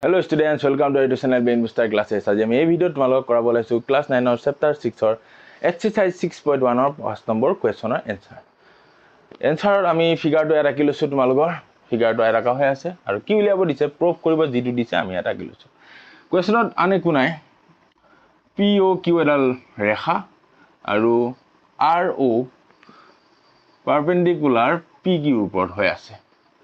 Hello students, welcome to Educational Brain Booster classes. Today I am video tomorrow korabole su class 9 or chapter 6 or exercise 6.1 or first number question or answer. Answer ami figure to era kilosu tomorrow figure to era ka hoy ase aru ki uliabo dise proof koribo jitu dise ami eta kilosu. Question ane kunai POQ edal rekha aru RO perpendicular PQ upor hoy ase.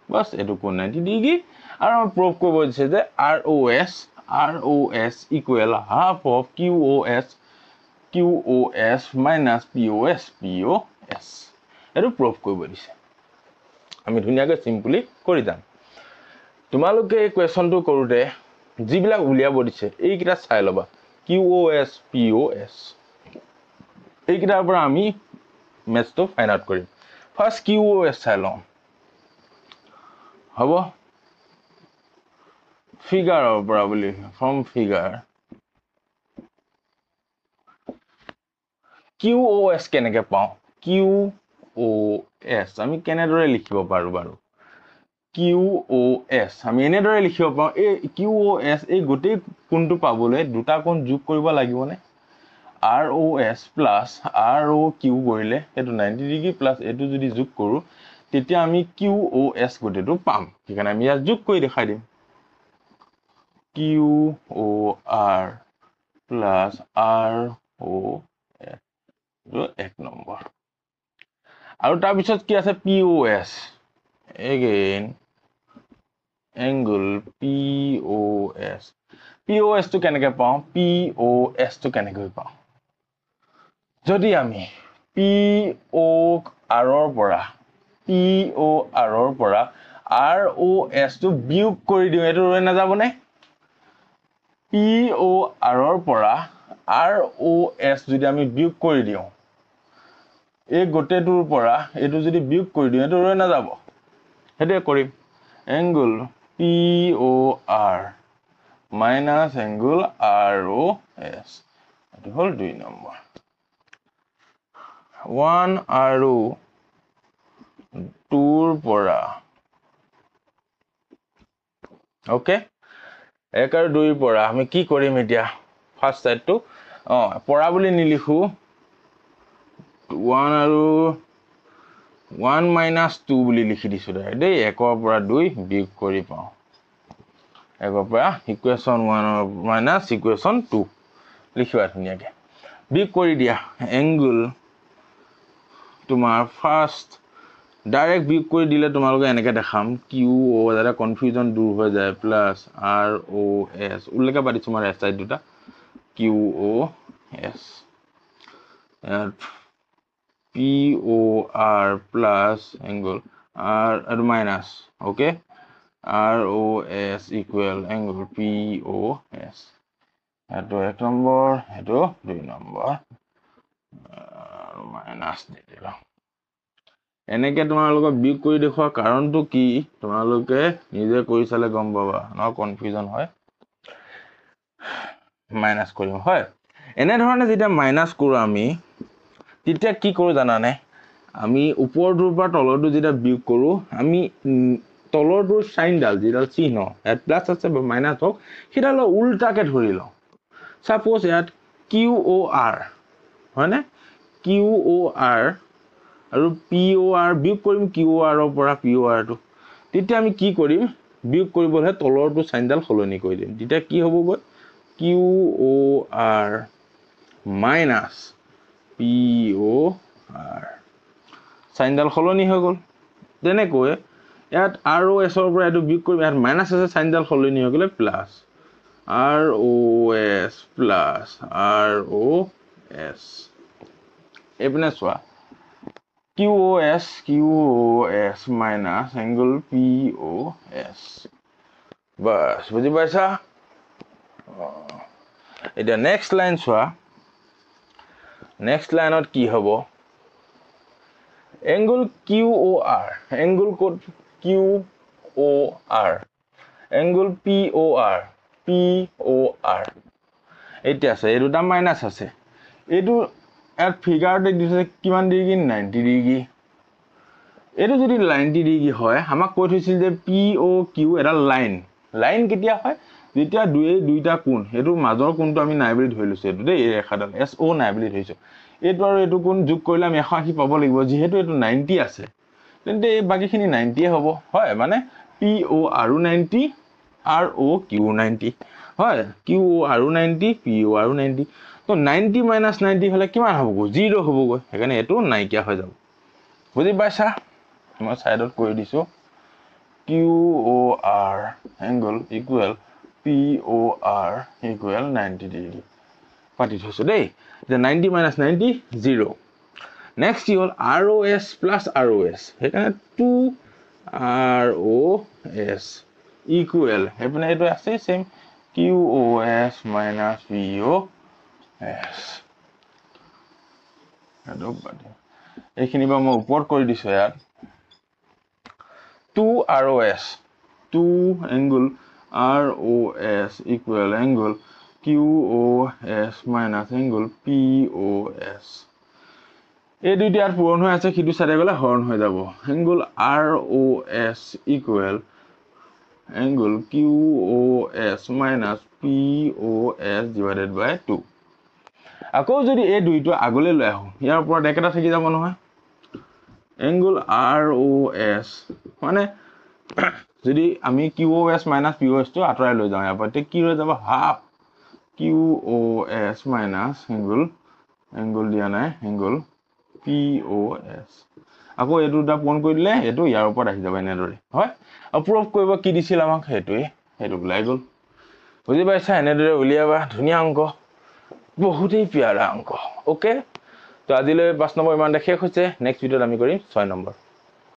Bas etu kon 90 degree আৰু proof কৰিব দিছে যে ROS equal half of QOS minus POS এটো proof কৰিব দিছে আমি ধুনিয়াকৈ simply কৰি যাম তোমালোকে এই কোৱেশ্যনটো কৰোতে যিবিলাক উলিয়াব দিছে এই কিটা চাই লবা QOS POS এই কিটাৰ পৰা আমি মেথটো ফাইন্ড আউট কৰিম ফাৰ্স্ট QOS চাই লওঁ হ'ব figure of probably from figure QOS কেনেকে পাও QOS আমি কেনেদৰে লিখিব পাৰো বাৰু QOS আমি এনেদৰে লিখিব পাও এই QOS এই গোটেই কোণটো পাবলৈ দুটা কোণ যোগ কৰিব লাগিবনে ROS plus ROQ কৰিলে এটো 90 ডিগ্ৰী প্লাস এটো যদি যোগ কৰো তেতিয়া আমি QOS গোটেইটো পাম ঠিকানা আমি ইয়াত যোগ কৰি দেখাই দিম QOR plus ROS এক নম্বৰ আৰু তাৰ পিছত কি আছে POS again angle POS টো কেনেকৈ পাওঁ POS টো কেনেকৈ পাওঁ যদি আমি POR ৰ পৰা ROS টো বিয়োগ কৰি দিও এটো ৰৈ নাযাবনে POR ৰ পৰা ROS যদি আমি বিয়োগ কৰি দিও এই গোটেটোৰ পৰা এটো যদি বিয়োগ কৰি দিও এটো ৰৈ নাযাব হেতে কৰিম angle POR minus angle ROS এটো হল 2 নম্বৰ 1 আৰু 2 ৰ পৰা ওকে 1 আৰু 2 ৰ পৰা আমি কি কৰিম এতিয়া ফাৰ্স্ট সাইডটো পৰা বুলি নিলিখো 1 আৰু 1 minus 2 বুলি লিখি দিছো দেই 1 ৰ পৰা 2 বিয়োগ কৰি পাও 1 ৰ পৰা ইকুৱেশ্যন 1 minus ইকুৱেশ্যন 2 লিখিবা ধুনিয়াকে বিয়োগ কৰি দিয়া এংগল তোমাৰ ফাৰ্স্ট ডাইৰেক্ট বিয়োগ কৰি দিলে তোমালোকে এনেকে দেখাম QO যাতে কনফিউজন দূৰ হৈ যায় প্লাস ROS উল্লেখ পাতি তোমাৰ সাইড দুটা QOS POR plus angle R and minus okay ROS equal angle POS এটো 1 নম্বৰ এটো 2 নম্বৰ minus দি দিলা এনেকে তোমালোকে বিয়োগ কৰি দেখুৱা কাৰণটো কি তোমালোকে নিজে কৰি চালে গম পাবা ন কনফিউজন হয় মাইনাস কৰিম হয় এনে ধৰণে যেতিয়া মাইনাস কৰো আমি তেতিয়া কি কৰো জানানে আমি ওপৰটোৰ পৰা তলৰটো যেতিয়া বিয়োগ কৰো আমি তলৰটোৰ সাইনডাল যিডাল চিহ্ন এট প্লাস আছে বা মাইনাস হক হিডাল উল্টাকে ধৰি লও সাপোজ ইয়াত QOR হয়নে QOR আৰু POR বিয়োগ কৰিম QOR ৰ পৰা POR টো তেতিয়া আমি কি কৰিম বিয়োগ কৰিবলে তলৰটো সাইনডাল সলনি কৰি দিম তেতিয়া কি হ'ব গৈ QOR minus POR সাইনডাল সলনি হৈ গল তেনেকৈ ইয়াত ROS ৰ পৰা এটো বিয়োগ কৰিম ইয়াত মাইনাস আছে সাইনডাল সলনি হৈ গলে প্লাস ROS plus ROS এপনে সোয়া QOS minus angle POS বাস বুঝি পাইছা এটা নেক্সট লাইন সোয়া নেক্সট লাইনত কি হ'ব angle QOR angle code QOR angle POR এটা আছে এই দুটা মাইনাস আছে এটো এট ফিগারতে দিছে কিমান ডিগ্ৰী 90 ডিগ্ৰী এটো যদি 90 ডিগ্ৰী হয় আমাক কৈ থৈছিল যে POQ এটা লাইন কেতিয়া হয় যেতিয়া দুইটা কোণ এটো মাজৰ কোণটো আমি নাই বুলি ধৰি লৈছো এটো দেই এই ৰেখাডাল SO নাই বুলি ধৰিছো এটো আৰু এটো কোণ যোগ কৰিলে আমি 180 পাব লাগিব যেহেতু এটো 90 আছে তেন্তে এই বাকিখিনি 90 হ'ব হয় মানে PO আৰু 90 RO Q90 হয় QO আৰু 90 PO আৰু 90 তো 90 - 90 হলে কিমান হ'ব 0 হ'ব সেইকাৰণে এটো নাইকিয়া হৈ যাব বুজি পাইছা মই সাইডত কৰি দিছো QOR angle equal POR equal 90 degree পাতি থৈছো দেই যে 90 - 90 0 next হল ROS plus ROS সেইকাৰণে 2ROS equal হেপনে এটো আছে সেম QOS minus POS এটো পাতি এইখিনি বা মই ওপৰত কৰি দিছো ইয়াত 2ROS 2 angle ROS equal angle QOS minus angle POS এই দুইটা আর পূরণ হৈ আছে কিটো সাইডে গলে হরন হৈ যাব angle ROS equal angle QOS minus POS divided by 2 আকৌ যদি এই দুইটো আগলে লৈ আহো ইয়াৰ ওপৰত একেটা থাকি যাব নহয় angle ROS মানে যদি আমি QOS minus POS টো আতৰাই লৈ যাও ইয়াৰ পৰা তে কি হৈ যাব হাফ QOS minus angle দিয়া নাই angle POS আকৌ এটো দা পূৰণ কৰি দিলে এটো ইয়াৰ ওপৰত আহি যাব এনেদৰে হয় প্ৰুফ কৰিব কি দিছিল আমাক হেতু ওলাই গল বুজি পাইছা এনেদৰে উলিয়াবা ধুনিয়া অংক বহুতেই প্যাৰা অংক ওকে তো আজিলৈ 5 নম্বৰ ইমান শেষ হৈছে নেক্সট ভিডিওত আমি কৰিম 6 নম্বৰ